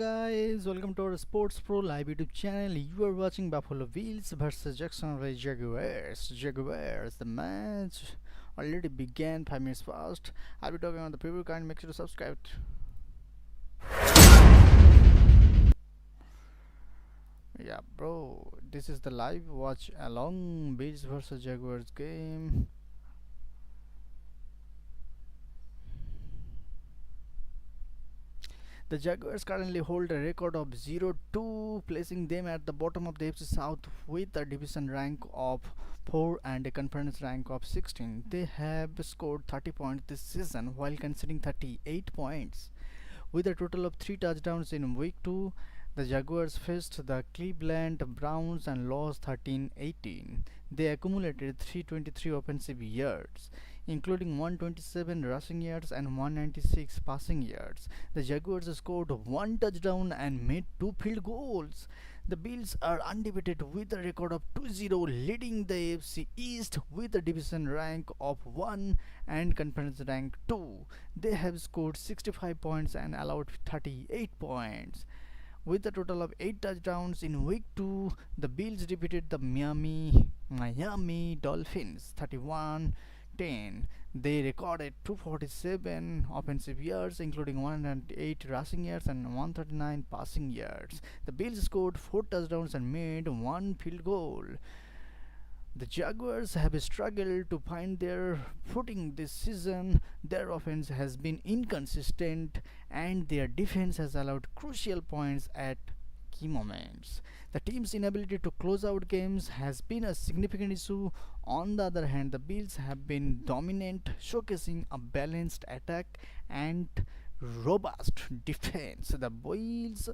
guys, welcome to our Sports Pro live YouTube channel. You are watching Buffalo Bills versus Jacksonville Jaguars. The match already began 5 minutes past. I'll be talking on the preview. Kind make sure to subscribe. Yeah, bro, this is the live watch along Bills versus Jaguars game. The Jaguars currently hold a record of 0-2, placing them at the bottom of the AFC South with a division rank of 4 and a conference rank of 16. They have scored 30 points this season while conceding 38 points. With a total of 3 touchdowns in week 2, the Jaguars faced the Cleveland Browns and lost 13-18. They accumulated 323 offensive yards, including 127 rushing yards and 196 passing yards. The Jaguars scored 1 touchdown and made 2 field goals. The Bills are undefeated with a record of 2-0, leading the AFC East with a division rank of 1 and conference rank 2. They have scored 65 points and allowed 38 points. With a total of 8 touchdowns in week 2, the Bills defeated the Miami Dolphins 31-10. They recorded 247 offensive yards, including 108 rushing yards and 139 passing yards. The Bills scored 4 touchdowns and made 1 field goal. The Jaguars have struggled to find their footing this season. Their offense has been inconsistent and their defense has allowed crucial points at key moments. The team's inability to close out games has been a significant issue. On the other hand, the Bills have been dominant, showcasing a balanced attack and robust defense. The Bills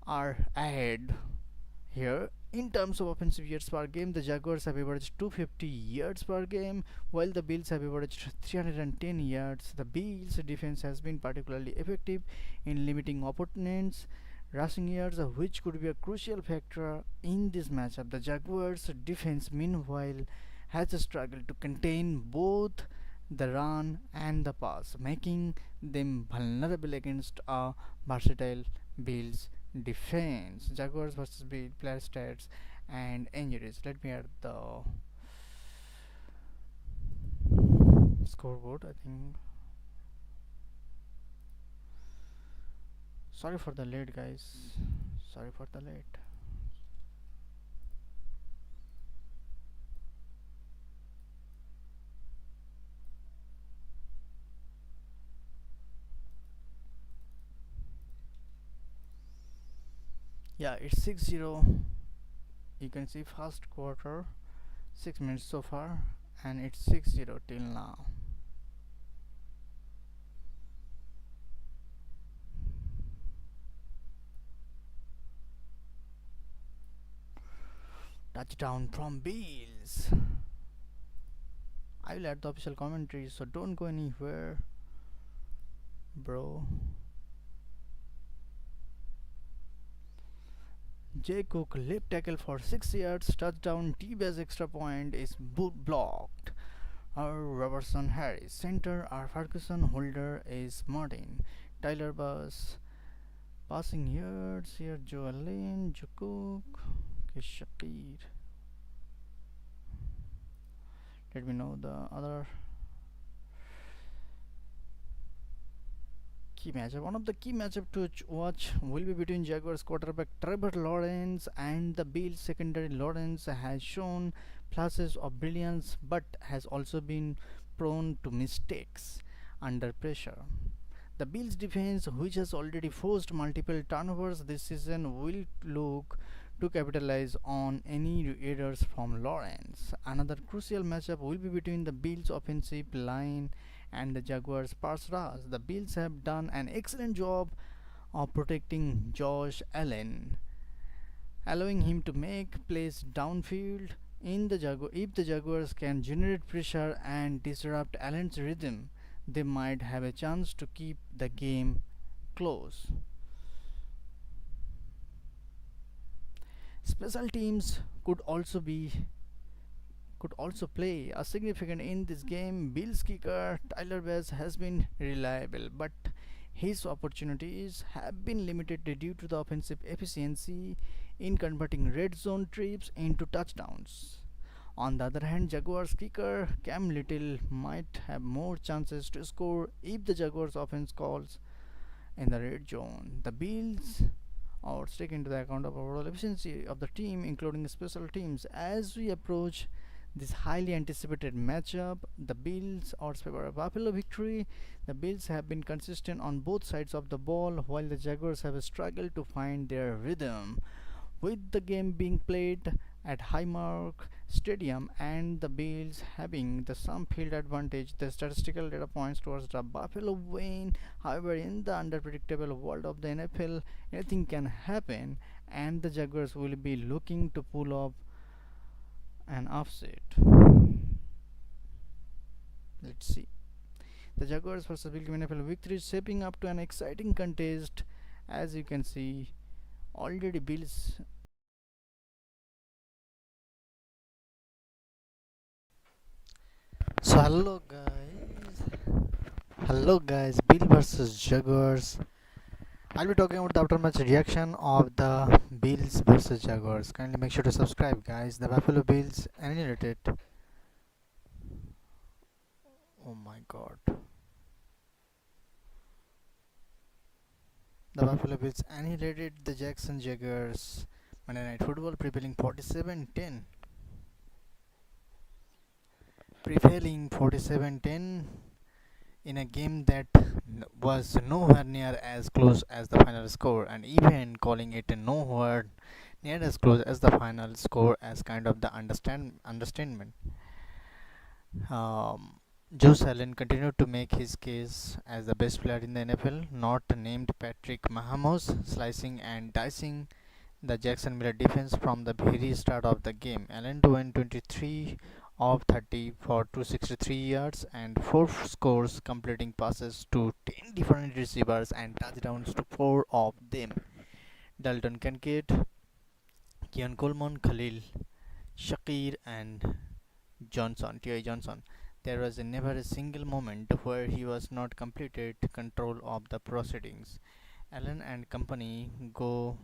are ahead here. In terms of offensive yards per game, the Jaguars have averaged 250 yards per game, while the Bills have averaged 310 yards. The Bills' defense has been particularly effective in limiting opponents' rushing yards, which could be a crucial factor in this matchup. The Jaguars' defense, meanwhile, has struggled to contain both the run and the pass, making them vulnerable against a versatile Bills defense. Jaguars versus Bill player stats and injuries. Let me add the scoreboard. I think. Sorry for the late, guys. Sorry for the late. Yeah, it's 6-0. You can see first quarter 6 minutes so far, and it's 6-0 till now. Touchdown from Bills. I will add the official commentary, so don't go anywhere, bro. Jay Cook left tackle for 6 yards, touchdown. T-Base extra point is blocked. Our Robertson Harris, center. Our Ferguson holder is Martin. Tyler Bass, passing yards here. Joe Allen, Joe Cook, Shakir. Let me know the other key matchup. One of the key matchup to watch will be between Jaguars quarterback Trevor Lawrence and the Bills secondary. Lawrence has shown flashes of brilliance but has also been prone to mistakes under pressure. The Bills defense, which has already forced multiple turnovers this season, will look to capitalize on any errors from Lawrence. Another crucial matchup will be between the Bills offensive line and the Jaguars pass rush. The Bills have done an excellent job of protecting Josh Allen, allowing him to make plays downfield. If the Jaguars can generate pressure and disrupt Allen's rhythm, they might have a chance to keep the game close. Special teams could also play a significant in this game. Bills kicker Tyler Bass has been reliable, but His opportunities have been limited due to the offensive efficiency in converting red zone trips into touchdowns. On the other hand, Jaguars kicker Cam Little might have more chances to score if the Jaguars offense calls in the red zone. The Bills or take into the account of overall efficiency of the team, including special teams. As we approach this highly anticipated matchup, the Bills odds favor a Buffalo victory. The Bills have been consistent on both sides of the ball, while the Jaguars have struggled to find their rhythm. With the game being played at Highmark Stadium and the Bills having the some field advantage, the statistical data points towards the Buffalo win. However, in the unpredictable world of the NFL, anything can happen, and the Jaguars will be looking to pull off an upset. Let's see. The Jaguars versus Big NFL victory is shaping up to an exciting contest. As you can see, already Bills. So hello guys, Bill versus Jaguars. I'll be talking about the aftermatch reaction of the Bills versus Jaguars. Kindly make sure to subscribe, guys. The Buffalo Bills annihilated. Oh my God. The Buffalo Bills annihilated the Jackson Jaguars. Monday Night Football prevailing 47-10. Prevailing 47-10 in a game that was nowhere near as close as the final score, and even calling it nowhere near as close as the final score as kind of the understatement. Um, Joe Allen continued to make his case as the best player in the NFL, not named Patrick Mahomes, slicing and dicing the Jacksonville defense from the very start of the game. Allen went 23 of 30 for 263 yards and 4 scores, completing passes to 10 different receivers and touchdowns to 4 of them. Dalton Kincaid, Keon Coleman, Khalil Shakir, and T.I. Johnson. There was never a single moment where he was not completed control of the proceedings. Allen and company go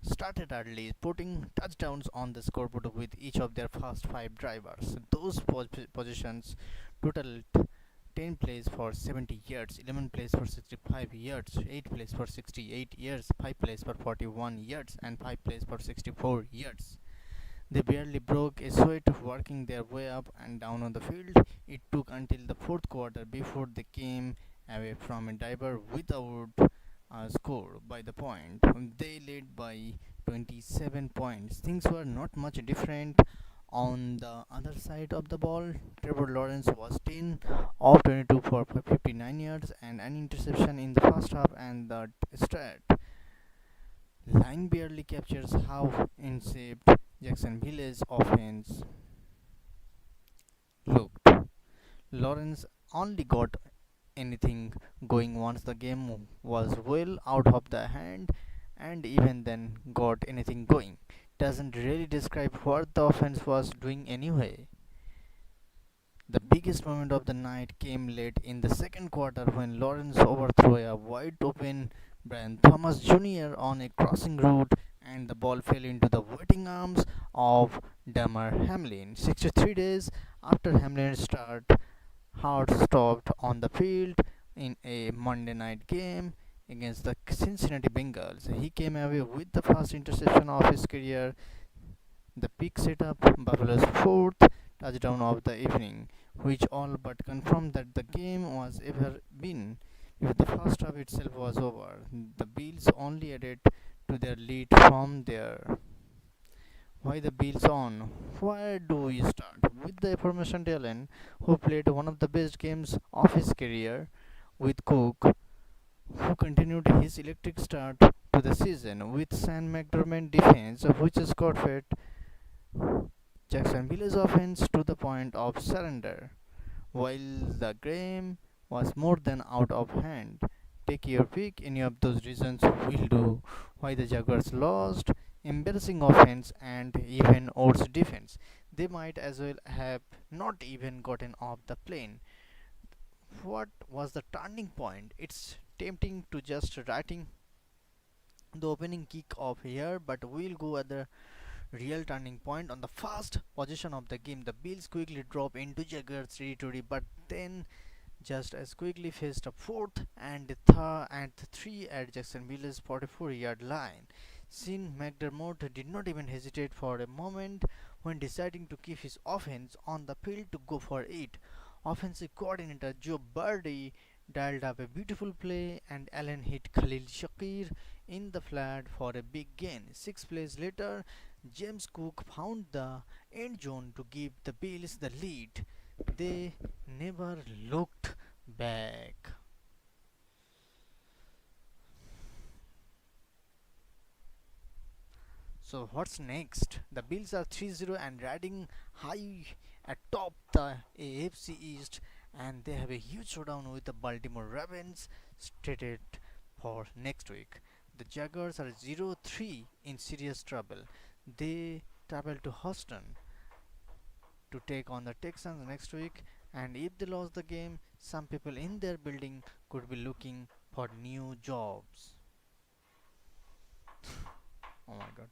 started early, putting touchdowns on the scoreboard with each of their first 5 drivers. Those positions totaled 10 plays for 70 yards, 11 plays for 65 yards, 8 plays for 68 yards, 5 plays for 41 yards, and 5 plays for 64 yards. They barely broke a sweat working their way up and down on the field. It took until the fourth quarter before they came away from a diver without a score by the point. They led by 27 points. Things were not much different on the other side of the ball. Trevor Lawrence was 10 of 22 for 59 yards and an interception in the first half, and the stat line barely captures how in shape Jacksonville's offense looked. Lawrence only got anything going once the game was well out of the hand, and even then got anything going. Doesn't really describe what the offense was doing anyway. The biggest moment of the night came late in the second quarter when Lawrence overthrew a wide open Brian Thomas Jr. on a crossing route, and the ball fell into the waiting arms of Damar Hamlin. 63 days after Hamlin's start, Hart stopped on the field in a Monday night game against the Cincinnati Bengals. He came away with the first interception of his career. The pick set up Buffalo's fourth touchdown of the evening, which all but confirmed that the game was ever been. If the first half itself was over, the Bills only added to their lead from there. Why the Bills on? Where do we start? With the aforementioned Allen, who played one of the best games of his career, with Cook, who continued his electric start to the season, with San McDermott defense, which scored fed Jacksonville's offense to the point of surrender. While the game was more than out of hand, take your pick. Any of those reasons will do. Why the Jaguars lost? Embarrassing offense and even worse defense. They might as well have not even gotten off the plane. What was the turning point? It's tempting to just writing the opening kick off here, but we'll go at the real turning point on the first possession of the game. The Bills quickly drop into Jaguars territory, but then just as quickly faced a fourth and three at Jacksonville's 44-yard line. Sean McDermott did not even hesitate for a moment when deciding to keep his offense on the field to go for it. Offensive coordinator Joe Bardi dialed up a beautiful play, and Allen hit Khalil Shakir in the flat for a big gain. 6 plays later, James Cook found the end zone to give the Bills the lead. They never looked back. So what's next? The Bills are 3-0 and riding high atop the AFC East, and they have a huge showdown with the Baltimore Ravens stated for next week. The Jaguars are 0-3 in serious trouble. They travel to Houston to take on the Texans next week, and if they lose the game, some people in their building could be looking for new jobs. Oh my god.